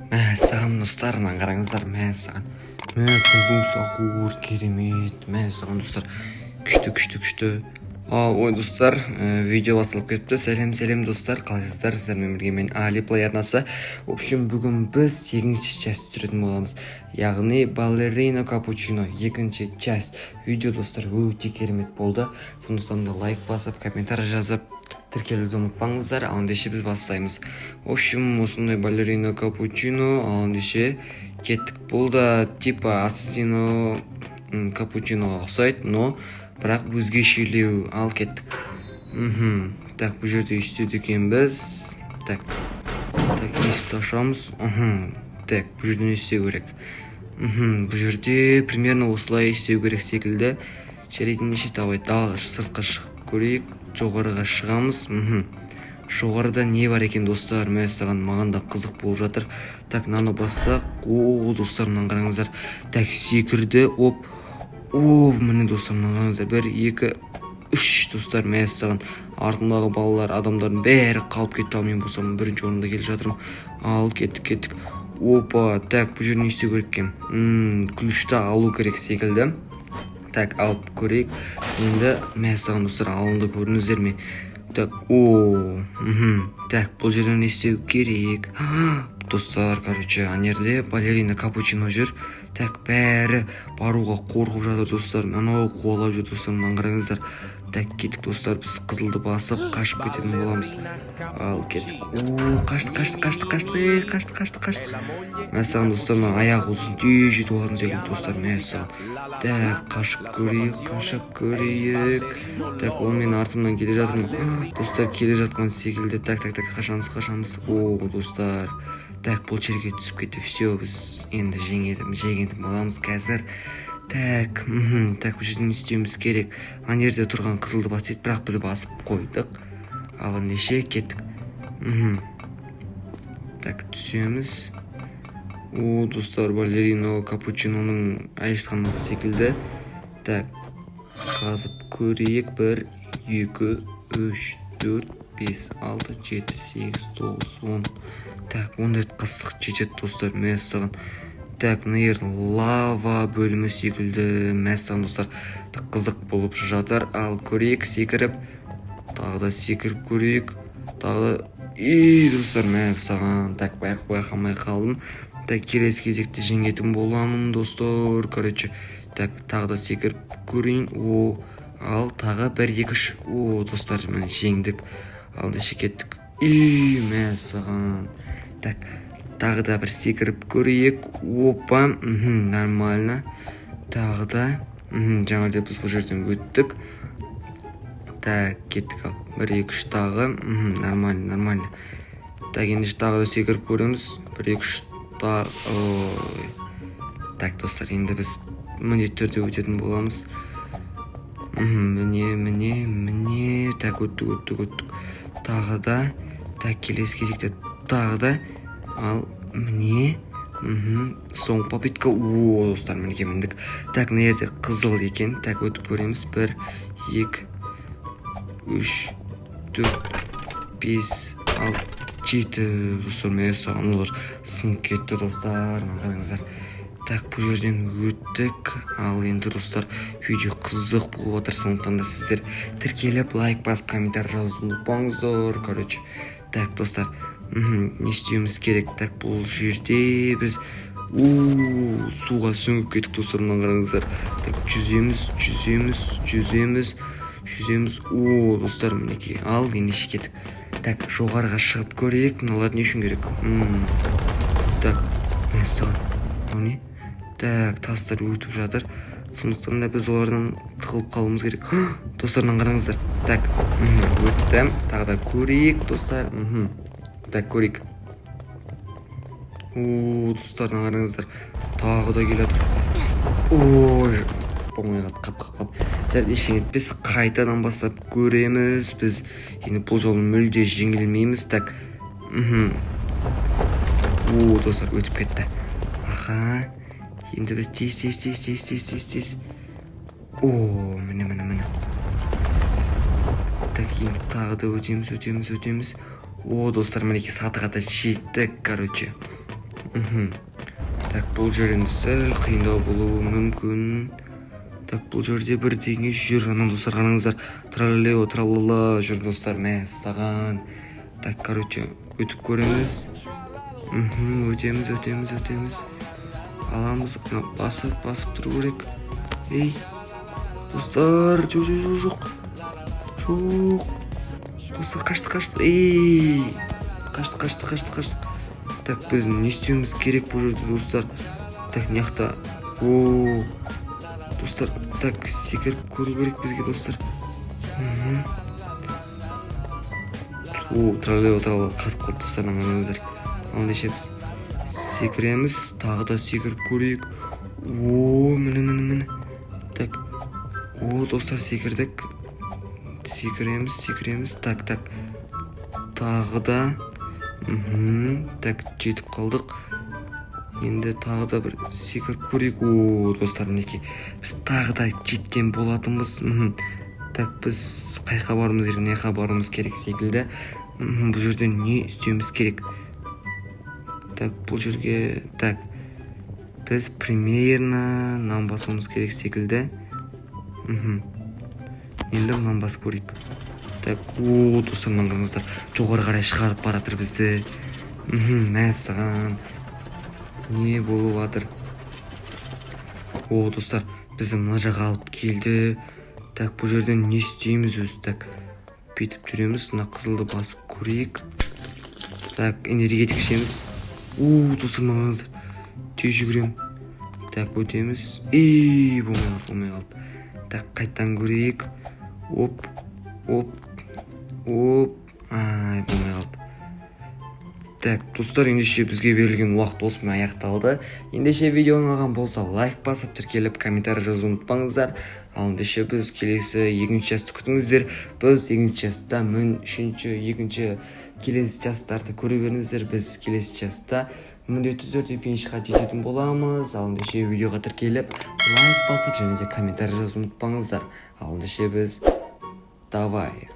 Мәссаған достарынан қараңыздар, мәссаған. Күндің сахур керемет, мәссаған достар. Күшті. Ой достар, видео басталып кетті. Сәлем достар, қалайсыздар? Сіздермен бірге мен Али Плей арнасы. В общем, бүгін біз екінші часть түсіретін боламыз. Яғни балерина капучино екінші часть. Видео достар өте керемет болды. Сондықтан да лайк басып, комментарий жазып, тіркелуді ұмытпаңыздар. Ал ендеше біз бастаймыз. В общем, осындай балерина капучино, ал ендеше кеттік. Бұл да типа ассасино капучиноға ұқсайды, но бірақ өзгешелеу. Ал кеттік. Так, бұл жерде істеді екен біз. Так, есікті ашамыз. Так, бұл жерде не істеу керек? Бұл жерде примерно осылай істеу керек секілді. Жарайды, неше табайды. Сыртқа шығып көрейік. Жоғарыға шығамыз. Жоғарыда не бар екен достар? Мәссаған, маған да қызық болып жатыр. Так, наны бассақ. Достар, мынаны қараңыздар. Так, секірді. Міне достар, мынаны қараңыздар. 1, 2, 3 достар, мәссаған. Артымдағы балалар, адамдардың бәрі қалып кетті. Ал мен болсам бірінші орында келе жатырмын. Ал кеттік. Так, бұл жерін істеу керек екен. Ключті алу керек секілді. Так, алып көрейік. Енді мәссаған достар, алынды көрдіңіздер ме? Так, так, бұл жерден істеу керек. Достар, анерде балерина капучино жүр. Так, бәрі баруға қорқып жатыр достар. Анау қуалап жүр достар, мынаны қараңыздар. Так, кеттік достар, біз қызылды басып қашып кететін боламыз. Ал кеттік. Қашты. Мәссаған достар, аяқ ұзын тез жетіп алатын секілді достар, мәссаған. Так, қашып көрейік. Так, ол мен артымнан келе жатырмын. Достар, келе жатқан секілді. Так, қашамыз. Достар. Так, бұл жерге түсіп кетті. Все, біз енді жеңетін боламыз қазір. Так, бұл жерден істеуіміз керек. Ана жерде тұрған қызылды басып, бірақ біз басып қойдық. Ал ендеше кеттік. Так, түсеміз. Достар, балерино капучиноның айтқанысы секілді. Так, қазып көрейік. 1, 2, 3, 4, 5, 6, 7, 8, 9, 10. Так, 10 рет қасық жетеді достар, мәссаған. Так, мына лава бөлімі секілді, мәссаған достар. Қызық болып жатыр. Ал көрейік, секіріп. Тағы да секіріп көрейік. Тағы да... достар, мәссаған. Так, байқамай қалдым. Так, келесі кезекте жеңетін боламын достар. Так, тағы да секіріп көрейін. Ал тағы 1, 2, 3. Достар, мен жеңдік. Ал ендеше кеттік. Мәссаған. Так, тағы да бір секіріп көрейік. Нормально. Тағы да. Жаңа біз бұл жерден өттік. Так, кеттік ал. 1, 2, 3 тағы. Нормально. Так, енді тағы да секіріп көреміз. 1, 2, 3 тағы. Так, достар, енді біз міндетті түрде өтетін боламыз. Міне. Так, өттік. Тағы да. Так, келесі кезекте тағы да. Ал міне. Соңғы попытка. Достар, мінеке міндік. Так, мына жерде қызыл екен. Так, өтіп көреміз. 1, 2, 3, 4, 5, 6, 7. Достар, мәссаған, олар сынып кетті достар. Қараңыздар. Так, бұл жерден өттік. Ал енді достар, видео қызық болып отыр. Сондықтан да сіздер тіркеліп, лайк басып, комментарий жазуды ұмытпаңыздар. Так, достар, не істеуіміз керек? Так, бұл жерде біз суға сүңгіп кетік достар, мына қараңыздар. Так, жүземіз. Достар, мінеке. Ал ендеше кеттік. Так, жоғарыға шығып көрейік. Мыналар не үшін керек? Так, мәссаған. Не? Так, тастар өтіп жатыр. Сондықтан да біз олардан тығылып қалуымыз керек. Достарынан қараңыздар. Так, өттім. Тағы да көрейік, достар. Так, көрейік. Достарынан қараңыздар. Тағы да келатыр. Болмай қап. Жарайды, ештеңе етпес. Қайтадан бастап көреміз. Біз енді бұл жолын мүлде жеңілмейміз. Так. Достар, өтіп кетті. Енді біз тез. Міне. Так, енді тағы да өтеміз. Достар, мінеке сатыға да жеттік, Так, бұл жер енді сәл қиындау болуы мүмкін. Так, бұл жерде бірдеңе жүр. Ана достар қараңыздар. Траллео траллала жүр достар. Мәссаған. Так, короче, өтіп көреміз. Өтеміз. Аламыз. Басып тұру керек. Ей, достар, жоқ. Достар, қашты. Ей, қашты. Так, біз не істеуіміз керек бұл жерде достар. Так, неяқта. Достар, так, секіріп көру керек бізге достар. Траллео қатып қалды достар, наманыздар. Алдыше біз секіреміз, тағы да секіріп көрейік. Міне. Так, достар, секірдік. Секіреміз. Так. Тағы да. Так, жетіп қалдық. Енді тағы да бір секіріп көрейік. Достар, мінекей. Біз тағы да жеткен болатынбыз. Так, біз қайқа баруымыз керек секілді. Бұл жерде не істеуіміз керек? Так, бұл жерге... Так, біз примерно нан басуымыз керек секілді. Енді нан басып көрейік. Так, достар, қараңыздар. Жоғары қарай шығарып баратыр бізді. Мәссаған. Не болып жатыр? Достар, бізді мына жаққа алып келді. Так, бұл жерден не істейміз өзі? Так, бетіп жүреміз. Мына қызылды басып көрейік. Так, энергетик ішеміз. Достар, қараңыздар. Тез жүгірем. Так, өтеміз. Болмай қалды. Так, қайттан көрейік. Болмай қалды. Так, достар, ендеше бізге берілген уақыт осымен аяқталды. Ендеше видео ұнаған болса лайк басып, тіркеліп, комментарий жазуды ұмытпаңыздар. Ал ендеше біз келесі екінші частты күтіңіздер. Біз екінші частта екінші келесі частарды көре беріңіздер. Біз келесі частта міндетті түрде финишқа жететін боламыз. Ал ендеше видеоға тіркеліп, лайк басып және де комментарий жазуды ұмытпаңыздар. Ал ендеше біз давай.